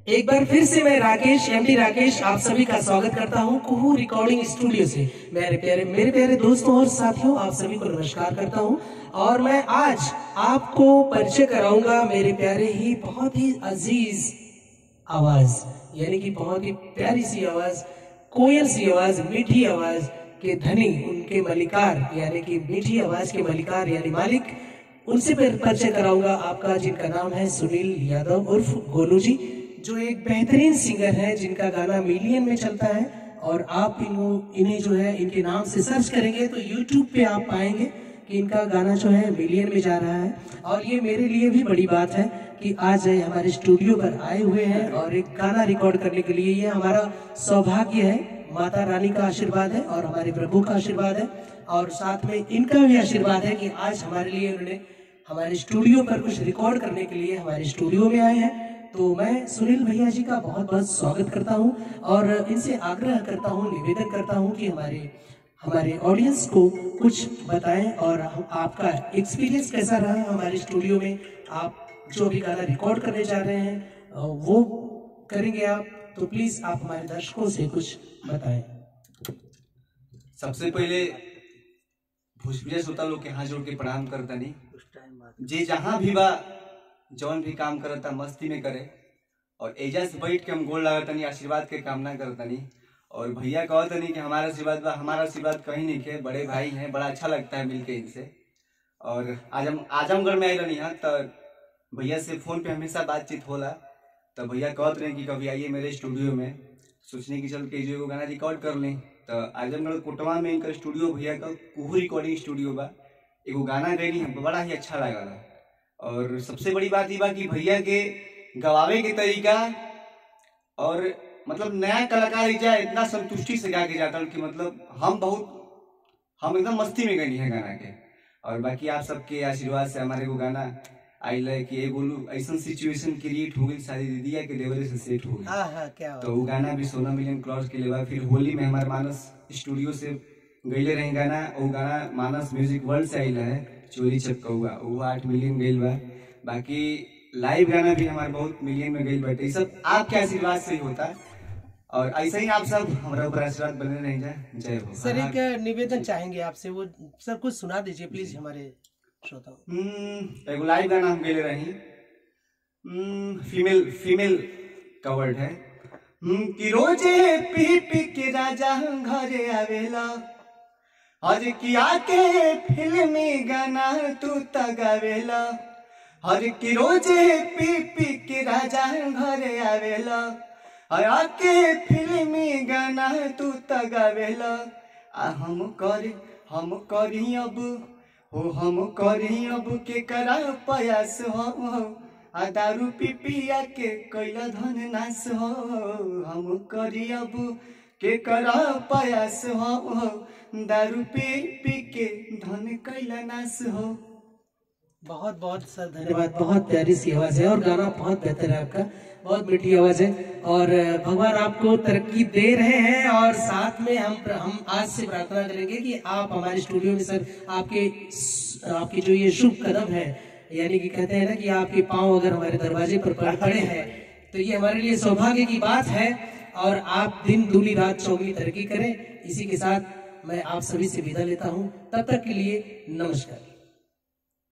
एक बार फिर से मैं राकेश एमडी राकेश आप सभी का स्वागत करता हूं कुहू रिकॉर्डिंग स्टूडियो से। मेरे प्यारे दोस्तों और साथियों, आप सभी को नमस्कार करता हूं और मैं आज आपको परिचय कराऊंगा मेरे प्यारे ही बहुत ही अजीज आवाज, यानी कि बहुत ही प्यारी सी आवाज, कोयल सी आवाज, मीठी आवाज के धनी, उनके मलिकार यानी कि मीठी आवाज के मलिकार यानी मालिक, उनसे परिचय कराऊंगा आपका, जिनका नाम है सुनील यादव उर्फ गोलू जी, जो एक बेहतरीन सिंगर है जिनका गाना मिलियन में चलता है। और आप इन्हें जो है इनके नाम से सर्च करेंगे तो यूट्यूब पे आप पाएंगे कि इनका गाना जो है मिलियन में जा रहा है। और ये मेरे लिए भी बड़ी बात है कि आज हमारे स्टूडियो पर आए हुए हैं और एक गाना रिकॉर्ड करने के लिए। ये हमारा सौभाग्य है, माता रानी का आशीर्वाद है और हमारे प्रभु का आशीर्वाद है और साथ में इनका भी आशीर्वाद है कि आज हमारे लिए उन्होंने हमारे स्टूडियो पर कुछ रिकॉर्ड करने के लिए हमारे स्टूडियो में आए हैं। तो मैं सुनील भैया जी का बहुत बहुत स्वागत करता हूं और इनसे आग्रह करता हूं, निवेदन करता हूं कि हमारे ऑडियंस को कुछ बताएं और आपका एक्सपीरियंस कैसा रहा हमारे स्टूडियो में। आप जो भी गाना रिकॉर्ड करने जा रहे हैं वो करेंगे आप, तो प्लीज आप हमारे दर्शकों से कुछ बताएं। सबसे पहले भोजपुरी श्रोता लोग के हाथ जोड़ के प्रणाम करता नहीं, जे जहाँ भी बा जौन भी काम करता मस्ती में करे और एजा से बैठ के हम गोल लगातनी, आशीर्वाद के कामना करतनी। और भैया कहतनी कि हमारा आशीर्वाद बा, हमारा आशीर्वाद कहीं नहीं के, बड़े भाई हैं, बड़ा अच्छा लगता है मिलके इनसे। और आज हम आजमगढ़ में आए रही हैं तो भैया से फोन पे हमेशा बातचीत होला, तो भैया कहते रहे कि कभी आइए मेरे स्टूडियो में, सोचने की चल के जो गाना रिकॉर्ड कर लें। तो आजमगढ़ कोटवा में इनका स्टूडियो, भैया का कुहू रिकॉर्डिंग स्टूडियो बा, एगो गाना गई बड़ा ही अच्छा लगा। और सबसे बड़ी बात ये बा कि भैया के गवावे के तरीका और मतलब नया कलाकार जा इतना संतुष्टि से गा के जाता कि मतलब हम एकदम मस्ती में गई है गाना के। और बाकी आप सबके आशीर्वाद से हमारे को गाना आइल है कि एगो ऐसा सिचुएशन क्रिएट हो गई, सारी दीदिया के देवरे से सेट हो गई। तो वो गाना भी 16 मिलियन क्रॉस के लिए। फिर होली में हमारे मानस स्टूडियो से गईले रहे गाना, वो गाना मानस म्यूजिक वर्ल्ड से आइल है चोरी चपकौआ, वो 8 मिलियन गईल बा। बाकी लाइव गाना भी हमारे बहुत मिलियन में गईल बाटे। सब आपके आशीर्वाद से ही होता है और ऐसे ही आप सब हमारा ऊपर आशीर्वाद बने रह जाए। जय हो। सर एक निवेदन चाहेंगे आपसे, वो सर कुछ सुना दीजिए प्लीज हमारे श्रोताओं। एगो लाइव गाना हम गईले रही, फीमेल कवर्ड है कि रोजे पी पी के राजा घरे आवेला, हर किया के फिल्मी गाना तू तगावेला, हर की रोजे पी पी के राजा घरे आवेला, हर के फिल्मी गाना तू तगावेला। हम करी अब के करा प्रयास हो, दारू पी पिया के कैला धन नाश हो, हम करी अब के करा प्रयास हो, दारू पी पी के धन कैला नाश हो। बहुत बहुत सर धन्यवाद। बहुत प्यारी सी आवाज है और गाना बहुत बेहतर है आपका, बहुत मीठी आवाज है और भगवान आपको तरक्की दे रहे हैं। और साथ में हम आज से प्रार्थना करेंगे कि आप हमारे स्टूडियो में सर आपकी जो ये शुभ कदम है, यानी कि कहते हैं ना कि आपके पांव अगर हमारे दरवाजे पर पड़े हैं तो ये हमारे लिए सौभाग्य की बात है और आप दिन दूनी रात चौगुनी तरक्की करें। इसी के साथ मैं आप सभी से विदा लेता हूँ, तब तक के लिए नमस्कार।